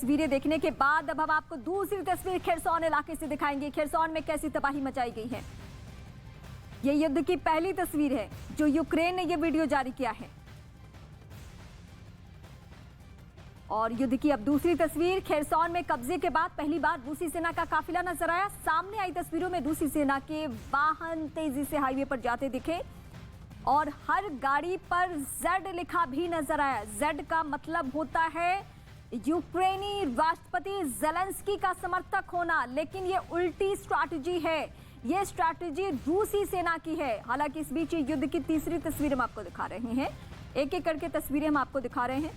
तस्वीरें देखने के बाद अब हम आपको दूसरी तस्वीर खेरसौन इलाके से दिखाएंगे। खेरसौन में कैसी तबाही मचाई गई है, ये युद्ध की पहली तस्वीर है जो यूक्रेन ने ये वीडियो जारी किया है। और युद्ध की अब दूसरी तस्वीर, खेरसौन में कब्जे के बाद पहली बार रूसी सेना का काफिला नजर आया। सामने आई तस्वीरों में रूसी सेना के वाहन तेजी से हाईवे पर जाते दिखे और हर गाड़ी पर जेड लिखा भी नजर आया। जेड का मतलब होता है यूक्रेनी राष्ट्रपति ज़ेलेंस्की का समर्थक होना, लेकिन ये उल्टी स्ट्रैटेजी है। ये स्ट्रैटेजी रूसी सेना की है। हालांकि इस बीच युद्ध की तीसरी तस्वीर हम आपको दिखा रहे हैं, एक एक करके तस्वीरें हम आपको दिखा रहे हैं।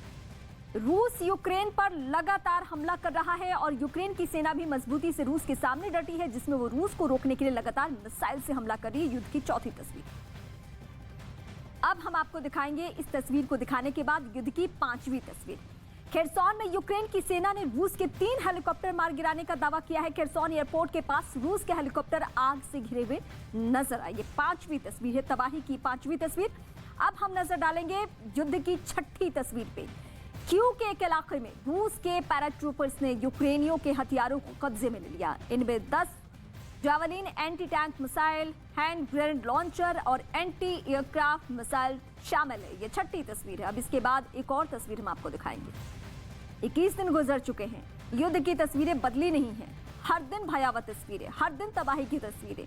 रूस यूक्रेन पर लगातार हमला कर रहा है और यूक्रेन की सेना भी मजबूती से रूस के सामने डटी है, जिसमें वो रूस को रोकने के लिए लगातार मिसाइल से हमला कर रही है। युद्ध की चौथी तस्वीर अब हम आपको दिखाएंगे। इस तस्वीर को दिखाने के बाद युद्ध की पांचवी तस्वीर। खेरसौन में यूक्रेन की सेना ने रूस के 3 हेलीकॉप्टर मार गिराने का दावा किया है। खेरसौन एयरपोर्ट के पास रूस के हेलीकॉप्टर आग से घिरे हुए नजर आए। ये पांचवी तस्वीर है, तबाही की पांचवी तस्वीर। अब हम नजर डालेंगे युद्ध की छठी तस्वीर पे। क्यू के एक इलाके में रूस के पैराट्रूपर्स ने यूक्रेनियों के हथियारों को कब्जे में ले लिया। इनमें 10 javelin anti tank missile, hand grenade launcher और एंटी एयरक्राफ्ट मिसाइल शामिल है। ये छठी तस्वीर है। अब इसके बाद एक और तस्वीर हम आपको दिखाएंगे। 21 दिन गुजर चुके हैं, युद्ध की तस्वीरें बदली नहीं हैं। हर दिन भयावह तस्वीरें, हर दिन तबाही की तस्वीरें।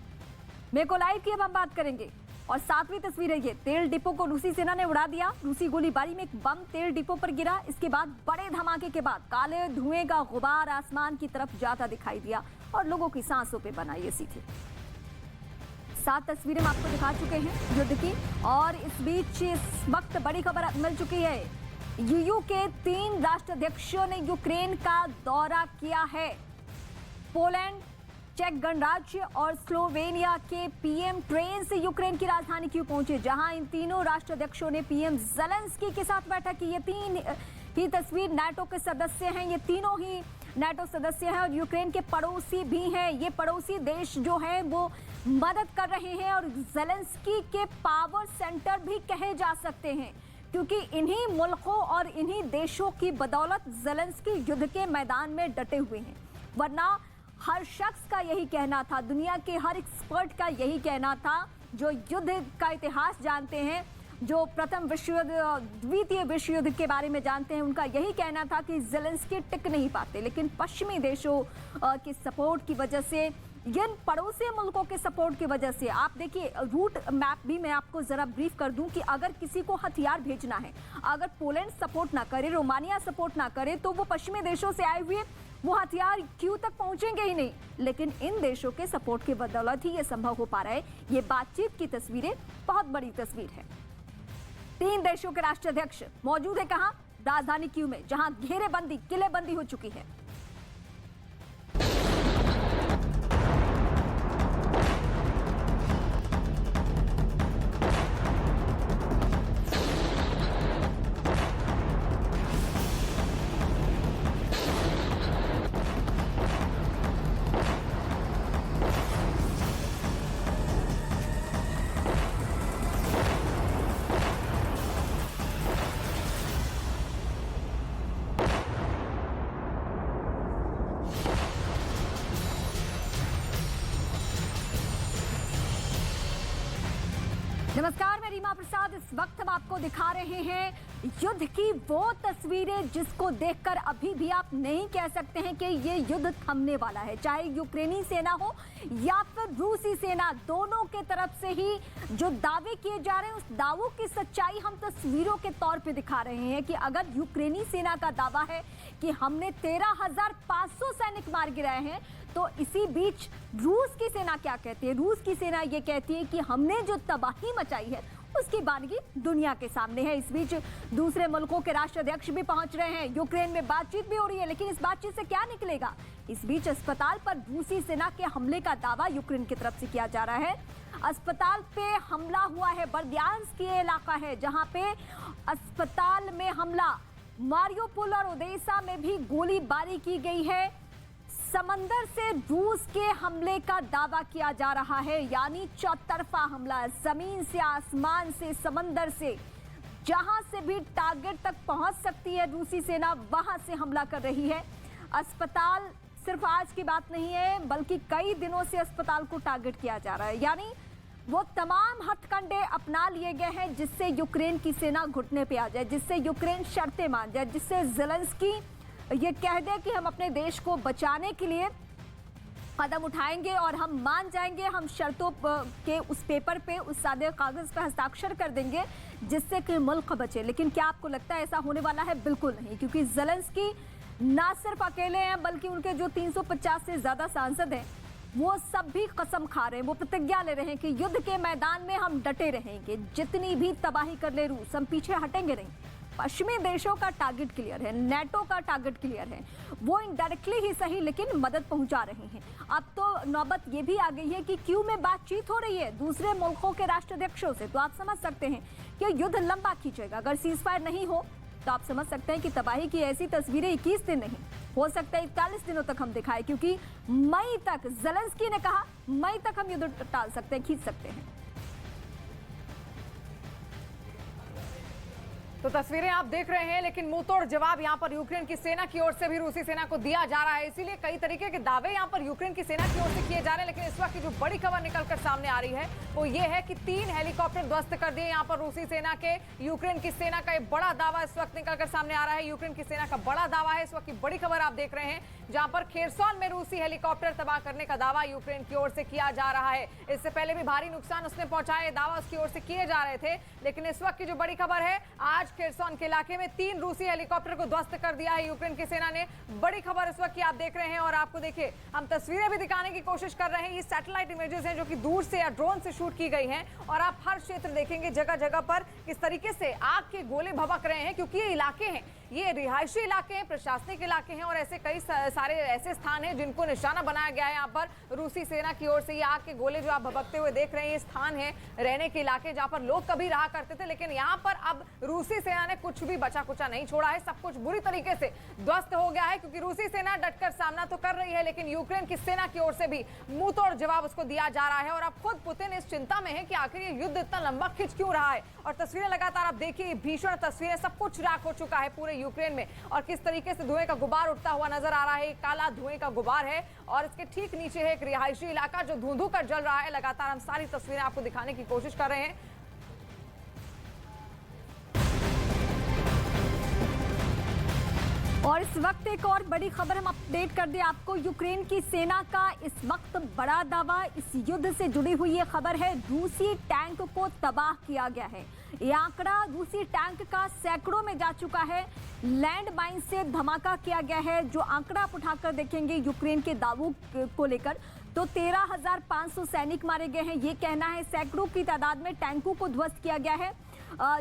मेकोलाइव की अब हम बात करेंगे। और 7वीं तस्वीर है ये, तेल डिपो को रूसी सेना ने उड़ा दिया। रूसी गोलीबारी में एक बम तेल डिपो पर गिरा। इसके बाद बड़े धमाके के बाद काले धुएं का गुबार आसमान की तरफ जाता दिखाई दिया और लोगों की सांसों पे बना ये सीधे। 7 तस्वीरें हम आपको दिखा चुके हैं युद्ध की। और इस बीच इस वक्त बड़ी खबर मिल चुकी है। यूयू के 3 राष्ट्राध्यक्षों ने यूक्रेन का दौरा किया है। पोलैंड, चेक गणराज्य और स्लोवेनिया के पीएम ट्रेन से यूक्रेन की राजधानी कीव पहुंचे, जहां इन तीनों राष्ट्राध्यक्षों ने पीएम ज़ेलेंस्की के साथ बैठक की। ये 3 ही तस्वीर नाटो के सदस्य हैं, ये तीनों ही नाटो सदस्य हैं और यूक्रेन के पड़ोसी भी हैं। ये पड़ोसी देश जो हैं वो मदद कर रहे हैं और ज़ेलेंस्की के पावर सेंटर भी कहे जा सकते हैं, क्योंकि इन्हीं मुल्कों और इन्हीं देशों की बदौलत ज़ेलेंस्की युद्ध के मैदान में डटे हुए हैं। वरना हर शख्स का यही कहना था, दुनिया के हर एक्सपर्ट का यही कहना था, जो युद्ध का इतिहास जानते हैं, जो प्रथम विश्व युद्ध, द्वितीय विश्व युद्ध के बारे में जानते हैं, उनका यही कहना था कि ज़ेलेंस्की टिक नहीं पाते। लेकिन पश्चिमी देशों के सपोर्ट की वजह से, इन पड़ोसी मुल्कों के सपोर्ट की वजह से, आप देखिए रूट मैप भी मैं आपको जरा ब्रीफ कर दूं कि अगर किसी को हथियार भेजना है, अगर पोलैंड सपोर्ट ना करे, रोमानिया सपोर्ट ना करे, तो वो पश्चिमी देशों से आए हुए वो हथियार क्यू तक पहुंचेंगे ही नहीं। लेकिन इन देशों के सपोर्ट की बदौलत ही ये संभव हो पा रहा है। ये बातचीत की तस्वीरें बहुत बड़ी तस्वीर है। 3 देशों के राष्ट्राध्यक्ष मौजूद है कहां? राजधानी क्यू में, जहां घेरेबंदी, किलेबंदी हो चुकी है। नमस्कार, मैं रीमा प्रसाद। इस वक्त हम आपको दिखा रहे हैं युद्ध की वो तस्वीरें जिसको देखकर अभी भी आप नहीं कह सकते हैं कि ये युद्ध थमने वाला है। चाहे यूक्रेनी सेना हो या फिर रूसी सेना, दोनों के तरफ से ही जो दावे किए जा रहे हैं, उस दावों की सच्चाई हम तस्वीरों के तौर पे दिखा रहे हैं। कि अगर यूक्रेनी सेना का दावा है कि हमने 13,500 सैनिक मार गिराए हैं, तो इसी बीच रूस की सेना क्या कहती है? रूस की सेना ये कहती है कि हमने जो तबाही मचाई है उसकी बानगी दुनिया के सामने है। इस बीच दूसरे मुल्कों के राष्ट्राध्यक्ष भी पहुंच रहे हैं। यूक्रेन में बातचीत भी हो रही है, लेकिन इस बातचीत से क्या निकलेगा? इस बीच अस्पताल पर रूसी सेना के हमले का दावा यूक्रेन की तरफ से किया जा रहा है। अस्पताल पे हमला हुआ है, बर्दियान्स्क ये इलाका है जहां पे अस्पताल में हमला। मारियोपोल और ओडेसा में भी गोलीबारी की गई है। समंदर से रूस के हमले का दावा किया जा रहा है, यानी चौतरफा हमला, जमीन से, आसमान से, समंदर से, जहां से भी टारगेट तक पहुंच सकती है रूसी सेना, वहां से हमला कर रही है। अस्पताल सिर्फ आज की बात नहीं है, बल्कि कई दिनों से अस्पताल को टारगेट किया जा रहा है। यानी वो तमाम हथकंडे अपना लिए गए हैं जिससे यूक्रेन की सेना घुटने पे आ जाए, जिससे यूक्रेन शर्तें मान जाए, जिससे ज़ेलेंस्की ये कह दे कि हम अपने देश को बचाने के लिए कदम उठाएंगे और हम मान जाएंगे, हम शर्तों के उस पेपर पे, उस सादे कागज पे हस्ताक्षर कर देंगे जिससे कि मुल्क बचे। लेकिन क्या आपको लगता है ऐसा होने वाला है? बिल्कुल नहीं, क्योंकि ज़ेलेंस्की ना सिर्फ अकेले हैं बल्कि उनके जो 350 से ज्यादा सांसद हैं वो सब भी कसम खा रहे हैं, वो प्रतिज्ञा ले रहे हैं कि युद्ध के मैदान में हम डटे रहेंगे, जितनी भी तबाही कर ले रूस, हम पीछे हटेंगे नहीं। पश्चिमी देशों का टारगेट क्लियर है, नेटो का टारगेट क्लियर है, वो इनडायरेक्टली ही सही लेकिन मदद पहुंचा रहे हैं। अब तो नौबत ये भी आ गई है कि क्यों में बातचीत हो रही है दूसरे मुल्कों के राष्ट्राध्यक्षों से, तो आप समझ सकते हैं कि युद्ध लंबा खींचेगा। अगर सीज फायर नहीं हो तो आप समझ सकते हैं कि तबाही की ऐसी तस्वीरें 21 दिन नहीं, हो सकता है 41 दिनों तक हम दिखाएं, क्योंकि मई तक ज़ेलेंस्की ने कहा मई तक हम युद्ध टाल सकते हैं, खींच सकते हैं। तो तस्वीरें आप देख रहे हैं, लेकिन मुंहतोड़ जवाब यहां पर यूक्रेन की सेना की ओर से भी रूसी सेना को दिया जा रहा है। इसीलिए कई तरीके के दावे यहां पर यूक्रेन की सेना की ओर से किए जा रहे हैं। लेकिन इस वक्त की जो बड़ी खबर निकलकर सामने आ रही है वो ये है कि 3 हेलीकॉप्टर ध्वस्त कर दिए यहां पर रूसी सेना के। यूक्रेन की सेना का एक बड़ा दावा इस वक्त निकलकर सामने आ रहा है, यूक्रेन की सेना का बड़ा दावा है। इस वक्त की बड़ी खबर आप देख रहे हैं, जहां पर खेरसौन में रूसी हेलीकॉप्टर तबाह करने का दावा यूक्रेन की ओर से किया जा रहा है। इससे पहले भी भारी नुकसान उसने पहुंचाया, दावा उसकी ओर से किए जा रहे थे। लेकिन इस वक्त की जो बड़ी खबर है, आज खेरसौन के इलाके में 3 रूसी हेलीकॉप्टर को ध्वस्त कर दिया है यूक्रेन की सेना ने। बड़ी खबर इस वक्त की आप देख रहे हैं और आपको देखिए हम तस्वीरें भी दिखाने की कोशिश कर रहे हैं। ये सैटेलाइट इमेजेस हैं जो कि दूर से या ड्रोन से शूट की गई हैं और आप हर क्षेत्र देखेंगे जगह जगह पर किस तरीके से आग के गोले भभक रहे हैं, क्योंकि ये इलाके हैं, ये रिहायशी इलाके हैं, प्रशासनिक इलाके हैं और ऐसे कई सारे ऐसे स्थान हैं जिनको निशाना बनाया गया है यहाँ पर रूसी सेना की ओर से। ये आग के गोले जो आप भभकते हुए देख रहे हैं, ये स्थान है रहने के इलाके जहाँ पर लोग कभी रहा करते थे, लेकिन यहाँ पर अब रूसी सेना ने कुछ भी बचा कुचा नहीं छोड़ा है। सब कुछ बुरी तरीके से ध्वस्त हो गया है, क्योंकि रूसी सेना डटकर सामना तो कर रही है, लेकिन यूक्रेन की सेना की ओर से भी मुंहतोड़ जवाब उसको दिया जा रहा है। और अब खुद पुतिन इस चिंता में है कि आखिर ये युद्ध इतना लंबा खिंच क्यों रहा है। और तस्वीरें लगातार आप देखिए, भीषण तस्वीरें, सब कुछ राख हो चुका है पूरे यूक्रेन में और किस तरीके से धुएं का गुबार उठता हुआ नजर आ रहा है। काला धुएं का गुबार है और इसके ठीक नीचे है एक रिहायशी इलाका जो धुंधु कर जल रहा है। लगातार हम सारी तस्वीरें आपको दिखाने की कोशिश कर रहे हैं। और इस वक्त एक और बड़ी खबर हम अपडेट कर दें आपको, यूक्रेन की सेना का इस वक्त बड़ा दावा, इस युद्ध से जुड़ी हुई ये खबर है, रूसी टैंक को तबाह किया गया है। ये आंकड़ा रूसी टैंक का सैकड़ों में जा चुका है। लैंड माइन से धमाका किया गया है। जो आंकड़ा आप उठाकर देखेंगे यूक्रेन के दावों को लेकर तो 13,500 सैनिक मारे गए हैं, ये कहना है। सैकड़ों की तादाद में टैंकों को ध्वस्त किया गया है।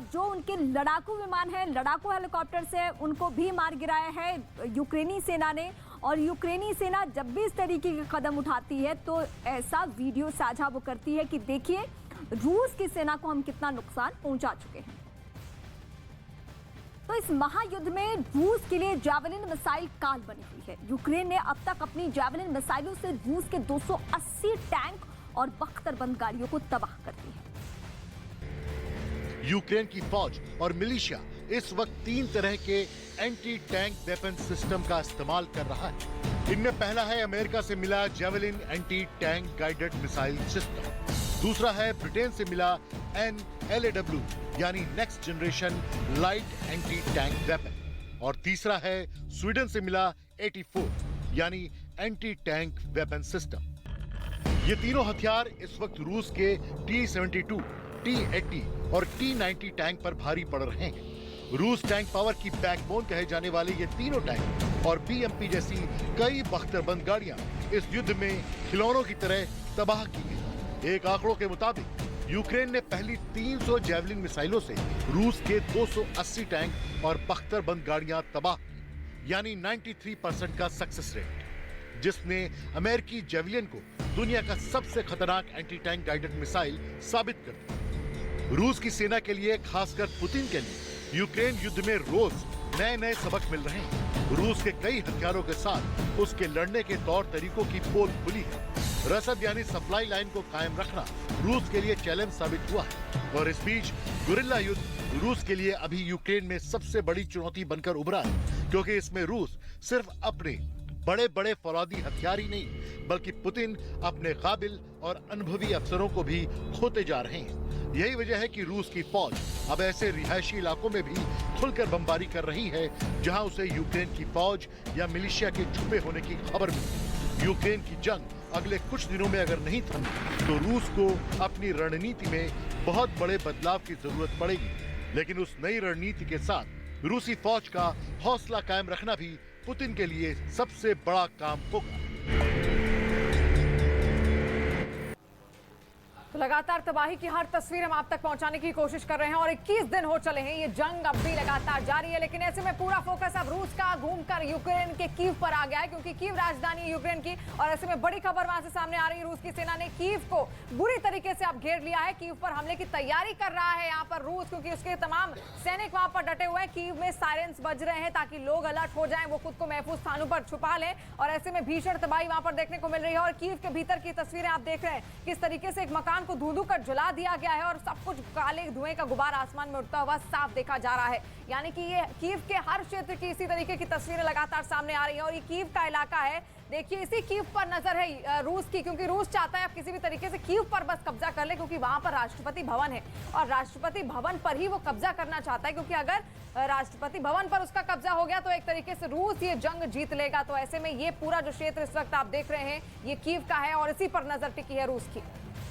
जो उनके लड़ाकू विमान हैं, लड़ाकू हेलीकॉप्टर से उनको भी मार गिराया है यूक्रेनी सेना ने। और यूक्रेनी सेना जब भी इस तरीके के कदम उठाती है तो ऐसा वीडियो साझा वो करती है कि देखिए रूस की सेना को हम कितना नुकसान पहुंचा चुके हैं। तो इस महायुद्ध में रूस के लिए जैवलिन मिसाइल काल बनी हुई है। यूक्रेन ने अब तक अपनी जैवलिन मिसाइलों से रूस के 280 टैंक और बख्तरबंद गाड़ियों को तबाह कर दिया है। यूक्रेन की फौज और मिलिशिया इस वक्त 3 तरह के एंटी टैंक वेपन सिस्टम का इस्तेमाल कर रहा है। इनमें पहला है अमेरिका से मिला javelin anti tank guided missile system, दूसरा है ब्रिटेन से मिला NLAW यानी next generation light anti tank weapon, और तीसरा है स्वीडन से मिला 84 यानी एंटी टैंक वेपन सिस्टम। ये तीनों हथियार इस वक्त रूस के T-72, T-80 और T-90 टैंक पर भारी पड़ रहे हैं। रूस टैंक पावर की बैकबोन कहे जाने वाले ये तीनों टैंक और BMP जैसी कई बख्तरबंद गाड़ियां इस युद्ध में खिलौनों की तरह तबाह की गई। एक आंकड़ों के मुताबिक यूक्रेन ने पहली 300 जेवलिन मिसाइलों से रूस के 280 टैंक और बख्तरबंद गाड़ियां तबाह की, यानी 93% का सक्सेस रेट, जिसने अमेरिकी जेवलिन को दुनिया का सबसे खतरनाक एंटी टैंक गाइडेड मिसाइल साबित कर दिया। रूस की सेना के लिए, खासकर पुतिन के लिए, यूक्रेन युद्ध में रोज नए नए सबक मिल रहे हैं। रूस के कई हथियारों के साथ उसके लड़ने के तौर तरीकों की पोल खुली है। रसद यानी सप्लाई लाइन को कायम रखना रूस के लिए चैलेंज साबित हुआ है। और इस बीच गुरिल्ला युद्ध रूस के लिए अभी यूक्रेन में सबसे बड़ी चुनौती बनकर उभरा है, क्योंकि इसमें रूस सिर्फ अपने बड़े बड़े फौलादी हथियार ही नहीं बल्कि पुतिन अपने काबिल और अनुभवी अफसरों को भी खोते जा रहे हैं। यही वजह है कि रूस की फौज अब ऐसे रिहायशी इलाकों में भी खुलकर बमबारी कर रही है जहां उसे यूक्रेन की फौज या मिलिशिया के छुपे होने की खबर मिली। यूक्रेन की जंग अगले कुछ दिनों में अगर नहीं थमी तो रूस को अपनी रणनीति में बहुत बड़े बदलाव की जरूरत पड़ेगी। लेकिन उस नई रणनीति के साथ रूसी फौज का हौसला कायम रखना भी पुतिन के लिए सबसे बड़ा काम होगा। तो लगातार तबाही की हर तस्वीर हम आप तक पहुंचाने की कोशिश कर रहे हैं और 21 दिन हो चले हैं, ये जंग अब भी लगातार जारी है। लेकिन ऐसे में पूरा फोकस अब रूस का घूमकर यूक्रेन के कीव पर आ गया है, क्योंकि कीव राजधानी है यूक्रेन की। और ऐसे में बड़ी खबर वहां से सामने आ रही है, रूस की सेना ने कीव को बुरी तरीके से अब घेर लिया है। कीव पर हमले की तैयारी कर रहा है यहाँ पर रूस, क्योंकि उसके तमाम सैनिक वहां पर डटे हुए हैं। कीव में सायरेंस बज रहे हैं ताकि लोग अलर्ट हो जाएं, वो खुद को महफूज स्थानों पर छुपा लें। और ऐसे में भीषण तबाही वहां पर देखने को मिल रही है। और कीव के भीतर की तस्वीरें आप देख रहे हैं, किस तरीके से एक मकान को धू-धू कर जला दिया गया है और सब कुछ काले धुएं का गुबार आसमान में उड़ता हुआ साफ देखा जा रहा है। यानी कि ये कीव के हर क्षेत्र की इसी तरीके की तस्वीरें लगातार सामने आ रही हैं। और ये कीव का इलाका है, देखिए इसी कीव पर नजर है रूस की, क्योंकि रूस चाहता है अब किसी भी तरीके से कीव पर बस कब्जा कर ले, क्योंकि वहां पर राष्ट्रपति भवन है और राष्ट्रपति भवन पर ही वो कब्जा करना चाहता है। क्योंकि अगर राष्ट्रपति भवन पर उसका कब्जा हो गया तो एक तरीके से रूस ये जंग जीत लेगा। तो ऐसे में ये पूरा जो क्षेत्र इस वक्त आप देख रहे हैं ये कीव का है और इसी पर नजर टिकी है रूस की।